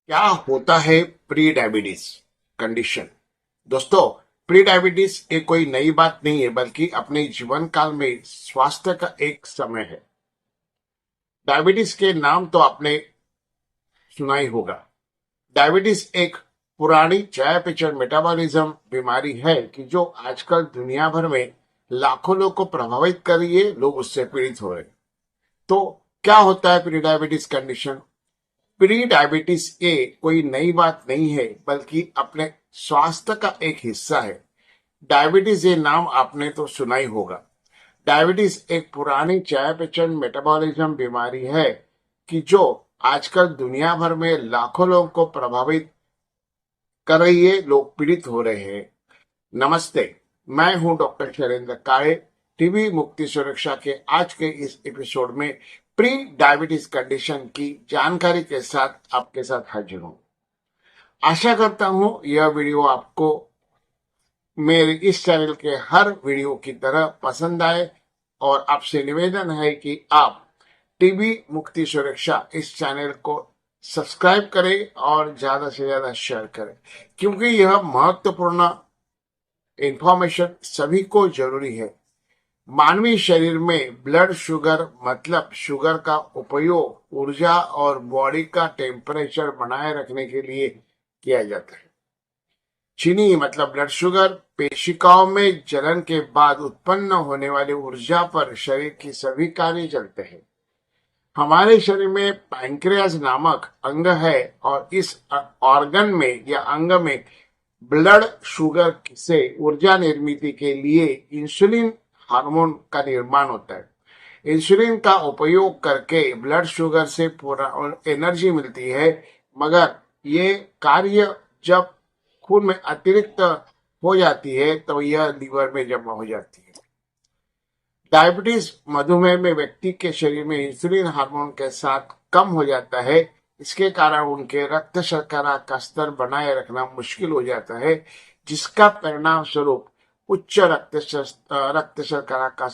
क्या होता है प्री डायबिटीज कंडीशन। दोस्तों, प्री डायबिटीज ये कोई नई बात नहीं है, बल्कि अपने जीवन काल में स्वास्थ्य का एक समय है। डायबिटीज के नाम तो आपने सुना ही होगा। डायबिटीज एक पुरानी चयापचय मेटाबॉलिज्म बीमारी है कि जो आजकल दुनिया भर में लाखों लोग को प्रभावित कर रही है। लोग उससे पीड़ित हो रहे हैं। तो क्या होता है pre diabetes condition? Pre diabetes ये कोई नई बात नहीं है, बल्कि अपने स्वास्थ्य का एक हिस्सा है। डायबिटीज ये नाम आपने तो सुना ही होगा। डायबिटीज एक पुरानी चयापचय मेटाबॉलिज्म बीमारी है कि जो आजकल दुनिया भर में लाखों लोगों को प्रभावित कर रही है। लोग पीड़ित हो रहे हैं। नमस्ते, मैं हूं डॉक्टर शैलेंद्र काळे। टीबी मुक्ति सुरक्षा के आज के इस एपिसोड में प्री डायबिटीज कंडीशन की जानकारी के साथ आपके साथ हाजिर हूं। आशा करता हूं यह वीडियो आपको मेरे इस चैनल के हर वीडियो की तरह पसंद आए, और आपसे निवेदन है कि आप टीबी मुक्ति सुरक्षा इस चैनल को सब्सक्राइब करें और ज्यादा से ज्यादा शेयर करें, क्योंकि यह महत्वपूर्ण इंफॉर्मेशन सभी को जरूरी है। मानवीय शरीर में ब्लड शुगर मतलब शुगर का उपयोग ऊर्जा और बॉडी का टेम्परेचर बनाए रखने के लिए किया जाता है। चीनी मतलब ब्लड शुगर पेशिकाओं में जलन के बाद उत्पन्न होने वाली ऊर्जा पर शरीर की सभी कार्य चलते हैं। हमारे शरीर में पैंक्रियास नामक अंग है, और इस ऑर्गन में या अंग में ब्लड शुगर से ऊर्जा निर्मित के लिए इंसुलिन हार्मोन का निर्माण होता है। इंसुलिन का उपयोग करके ब्लड शुगर से पूरा एनर्जी मिलती है, मगर ये कार्य जब खून में अतिरिक्त हो जाती है तो यह लीवर में जमा हो जाती है। डायबिटीज मधुमेह में व्यक्ति के शरीर में इंसुलिन हार्मोन के साथ कम हो जाता है। इसके कारण उनके रक्त शर्करा का स्तर बनाए रखना मुश्किल हो जाता है, जिसका परिणाम स्वरूप उच्च रक्त शर्करा का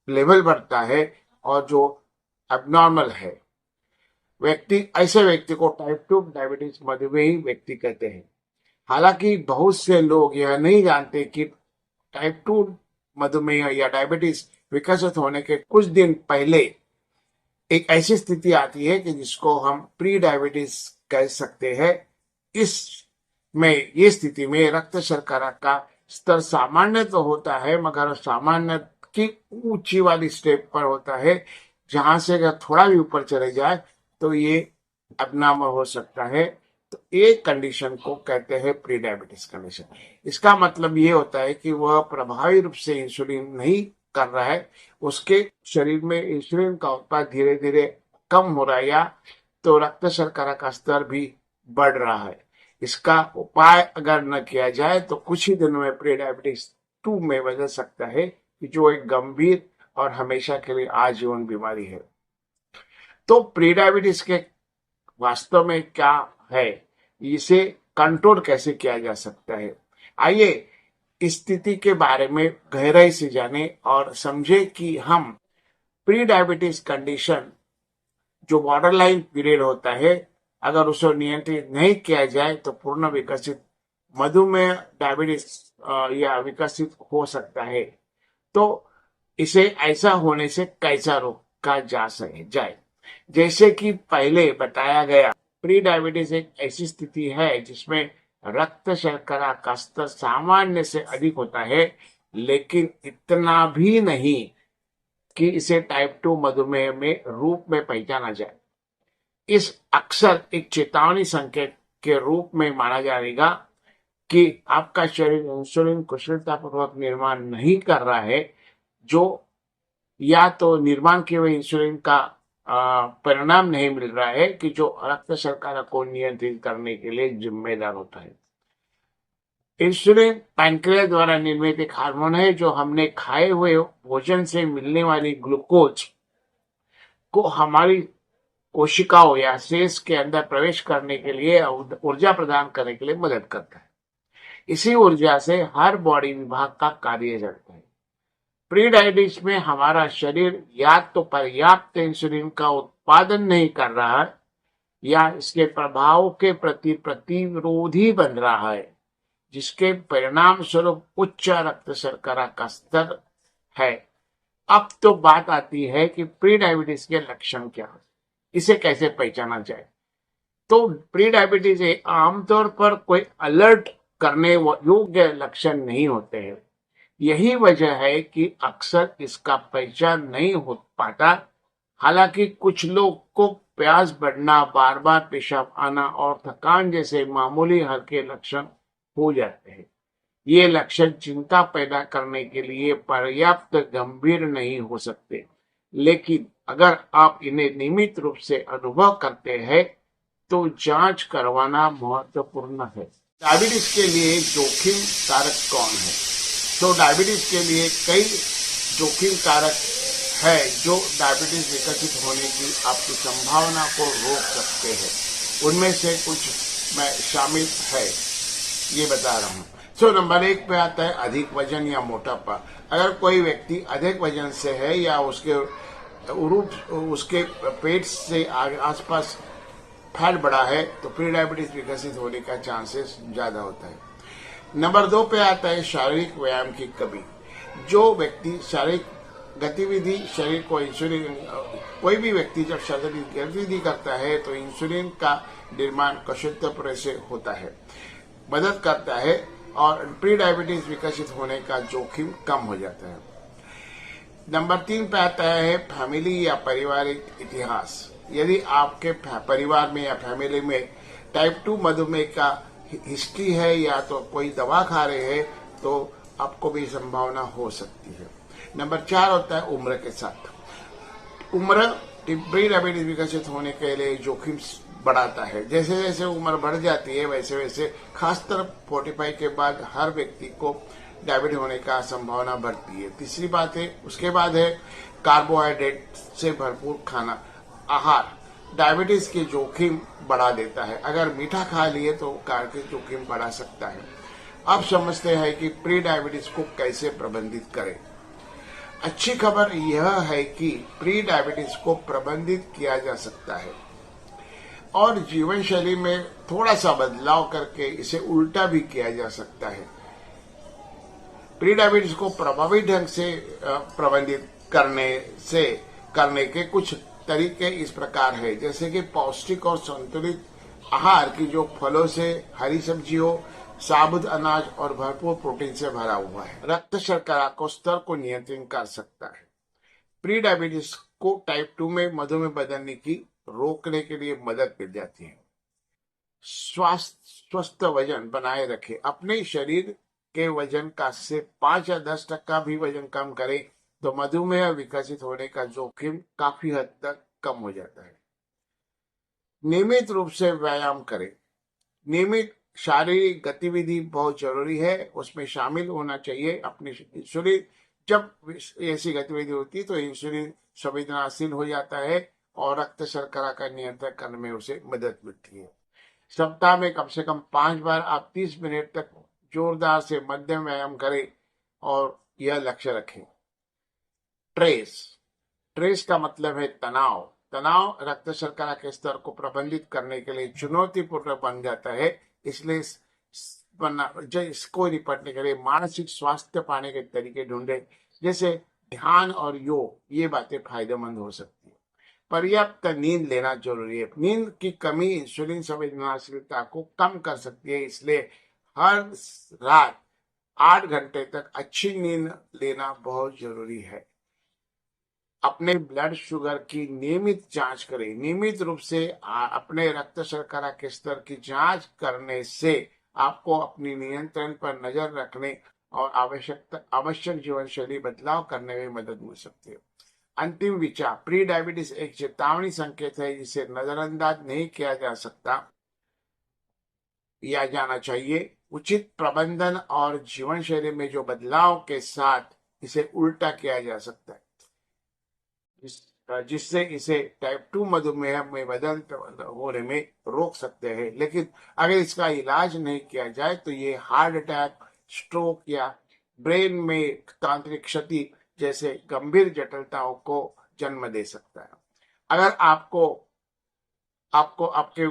लेवल बढ़ता है, और जो एबनॉर्मल है। ऐसे व्यक्ति को टाइप 2 डायबिटीज मधुमेही व्यक्ति कहते हैं। हालांकि बहुत से लोग यह नहीं जानते कि टाइप 2 मधुमेह या डायबिटीज विकसित होने के कुछ दिन पहले एक ऐसी स्थिति आती है कि जिसको हम प्री डायबिटीज कह सकते हैं। ये स्थिति में रक्त शर्करा का स्तर सामान्य तो होता है, मगर सामान्य की ऊंची वाली स्टेप पर होता है, जहां से अगर थोड़ा भी ऊपर चले जाए तो ये एबनॉर्मल हो सकता है। तो ये कंडीशन को कहते हैं प्री डायबिटीज कंडीशन। इसका मतलब ये होता है कि वह प्रभावी रूप से इंसुलिन नहीं कर रहा है, उसके शरीर में इंसुलिन का उत्पादन धीरे धीरे कम हो रहा है, या तो रक्त शर्करा का स्तर भी बढ़ रहा है। इसका उपाय अगर न किया जाए तो कुछ ही दिनों में प्री डायबिटीज 2 में बदल सकता है, जो एक गंभीर और हमेशा के लिए आजीवन बीमारी है। तो प्री डायबिटीज के वास्तव में क्या है, इसे कंट्रोल कैसे किया जा सकता है? आइए इस स्थिति के बारे में गहराई से जाने और समझे कि हम प्री डायबिटीज कंडीशन जो बॉर्डर लाइन पीरियड होता है, अगर उसे नियंत्रित नहीं किया जाए तो पूर्ण विकसित मधुमेह डायबिटीज या विकसित हो सकता है। तो इसे ऐसा होने से कैसा रोका जाए? जैसे कि पहले बताया गया, प्री डायबिटीज एक ऐसी स्थिति है जिसमें रक्त शर्करा का स्तर सामान्य से अधिक होता है, लेकिन इतना भी नहीं कि इसे टाइप 2 मधुमेह में रूप में पहचाना जाए। इस अक्सर एक चेतावनी संकेत के रूप में माना जाएगा कि आपका शरीर इंसुलिन कुशलतापूर्वक निर्माण नहीं कर रहा है, जो या तो निर्माण किए हुए इंसुलिन का परिणाम नहीं मिल रहा है कि जो रक्त शर्करा को नियंत्रित करने के लिए जिम्मेदार होता है। इंसुलिन पैंक्रियास द्वारा निर्मित एक हार्मोन है जो हमने खाए हुए भोजन से मिलने वाली ग्लूकोज को हमारी कोशिकाओं या सेल्स के अंदर प्रवेश करने के लिए ऊर्जा प्रदान करने के लिए मदद करता है। इसी ऊर्जा से हर बॉडी विभाग का कार्य चलता है। प्री डायबिटीज में हमारा शरीर या तो पर्याप्त इंसुलिन का उत्पादन नहीं कर रहा है, या इसके प्रभाव के प्रति प्रतिरोधी बन रहा है, जिसके परिणाम स्वरूप उच्च रक्त शर्करा का स्तर है। अब तो बात आती है कि प्री डायबिटीज के लक्षण क्या है, इसे कैसे पहचाना जाए। तो प्री डायबिटीज आमतौर पर कोई अलर्ट करने योग्य लक्षण नहीं होते हैं। यही वजह है कि अक्सर इसका पहचान नहीं हो पाता। हालांकि कुछ लोग को प्यास बढ़ना, बार बार पेशाब आना और थकान जैसे मामूली हल्के लक्षण हो जाते हैं। ये लक्षण चिंता पैदा करने के लिए पर्याप्त गंभीर नहीं हो सकते, लेकिन अगर आप इन्हें नियमित रूप से अनुभव करते हैं तो जांच करवाना महत्वपूर्ण है। डायबिटीज के लिए जोखिम कारक कौन है? तो डायबिटीज के लिए कई जोखिम कारक है जो डायबिटीज विकसित होने की आपकी संभावना को रोक सकते हैं। उनमें से कुछ मैं शामिल है, ये बता रहा हूँ। नंबर 1 पे आता है अधिक वजन या मोटापा। अगर कोई व्यक्ति अधिक वजन से है या उसके पेट से आसपास फैट बढ़ा है तो प्री डायबिटीज विकसित होने का चांसेस ज्यादा होता है। नंबर 2 पे आता है शारीरिक व्यायाम की कमी। जो व्यक्ति शारीरिक गतिविधि शरीर को इंसुलिन, कोई भी व्यक्ति जब शारीरिक गतिविधि करता है तो इंसुलिन का निर्माण कुशल तरह से होता है, मदद करता है और प्री डायबिटीज विकसित होने का जोखिम कम हो जाता है। नंबर 3 पे आता है फैमिली या पारिवारिक इतिहास। यदि आपके परिवार में या फैमिली में टाइप 2 मधुमेह का हिस्ट्री है या तो कोई दवा खा रहे हैं तो आपको भी संभावना हो सकती है। नंबर 4 होता है उम्र के साथ। उम्र प्री डायबिटीज विकसित होने के लिए जोखिम बढ़ाता है। जैसे जैसे उम्र बढ़ जाती है वैसे वैसे खासकर 45 के बाद हर व्यक्ति को डायबिटीज होने का संभावना बढ़ती है। तीसरी बात है, उसके बाद है कार्बोहाइड्रेट से भरपूर खाना। आहार डायबिटीज के जोखिम बढ़ा देता है। अगर मीठा खा लिए तो के जोखिम बढ़ा सकता है। अब समझते हैं कि प्री डायबिटीज को कैसे प्रबंधित करें। अच्छी खबर यह है कि प्री डायबिटीज को प्रबंधित किया जा सकता है और जीवन शैली में थोड़ा सा बदलाव करके इसे उल्टा भी किया जा सकता है। प्री डायबिटीज को प्रभावी ढंग से प्रबंधित करने के कुछ तरीके इस प्रकार है, जैसे कि पौष्टिक और संतुलित आहार की जो फलों से, हरी सब्जियों, साबुत अनाज और भरपूर प्रोटीन से भरा हुआ है। रक्त शर्करा को स्तर को नियंत्रित कर सकता है। प्री डायबिटीज को टाइप 2 में मधुमेह बदलने की रोकने के लिए मदद मिल जाती है। स्वस्थ वजन बनाए रखें। अपने शरीर के वजन का से 5 या 10% भी वजन कम करें तो मधुमेह विकसित होने का जोखिम काफी हद तक कम हो जाता है। नियमित रूप से व्यायाम करें। नियमित शारीरिक गतिविधि बहुत जरूरी है, उसमें शामिल होना चाहिए। अपने इंसुलिन, जब ऐसी गतिविधि होती है तो इंसुलिन संवेदनशील हो जाता है और रक्त शर्करा का नियंत्रण करने में उसे मदद मिलती है। सप्ताह में कम से कम 5 बार आप 30 मिनट तक जोरदार से मध्यम व्यायाम करें और यह लक्ष्य रखें। ट्रेस का मतलब है तनाव। तनाव रक्त शर्करा के स्तर को प्रबंधित करने के लिए चुनौतीपूर्ण बन जाता है। इसलिए इसको निपटने के लिए मानसिक स्वास्थ्य पाने के तरीके ढूंढे, जैसे ध्यान और योग। ये बातें फायदेमंद हो सकती है। पर्याप्त नींद लेना जरूरी है। नींद की कमी इंसुलिन संवेदनशीलता को कम कर सकती है, इसलिए हर रात 8 घंटे तक अच्छी नींद लेना बहुत जरूरी है। अपने ब्लड शुगर की नियमित जांच करें। नियमित रूप से अपने रक्त शर्करा के स्तर की जांच करने से आपको अपनी नियंत्रण पर नजर रखने और आवश्यक जीवन शैली बदलाव करने में मदद मिल सकती है। अंतिम विचार, प्री डायबिटीज एक चेतावनी संकेत है जिसे नजरअंदाज नहीं किया जा सकता या जाना चाहिए। उचित प्रबंधन और जीवन शैली में जो बदलाव के साथ इसे उल्टा किया जा सकता है, जिससे इसे टाइप 2 मधुमेह में बदल होने में रोक सकते हैं। लेकिन अगर इसका इलाज नहीं किया जाए तो ये हार्ट अटैक, स्ट्रोक या ब्रेन में तांत्रिक क्षति जैसे गंभीर जटिलताओं को जन्म दे सकता है। अगर आपको आपको आपके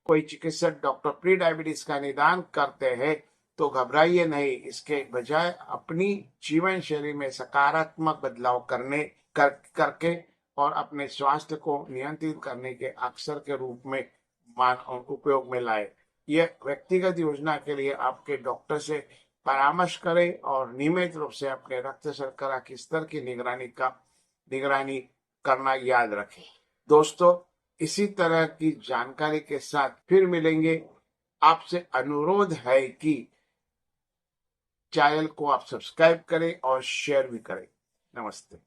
कोई चिकित्सक डॉक्टर प्री डायबिटीज का निदान करते हैं तो घबराइए नहीं, इसके बजाय अपनी जीवन शैली में सकारात्मक बदलाव करके और अपने स्वास्थ्य को नियंत्रित करने के अवसर के रूप में उपयोग में लाए। यह व्यक्तिगत योजना के लिए आपके डॉक्टर से परामर्श करें और नियमित रूप से अपने रक्त शर्करा की स्तर की निगरानी करना याद रखें। दोस्तों, इसी तरह की जानकारी के साथ फिर मिलेंगे। आपसे अनुरोध है कि चैनल को आप सब्सक्राइब करें और शेयर भी करें। नमस्ते।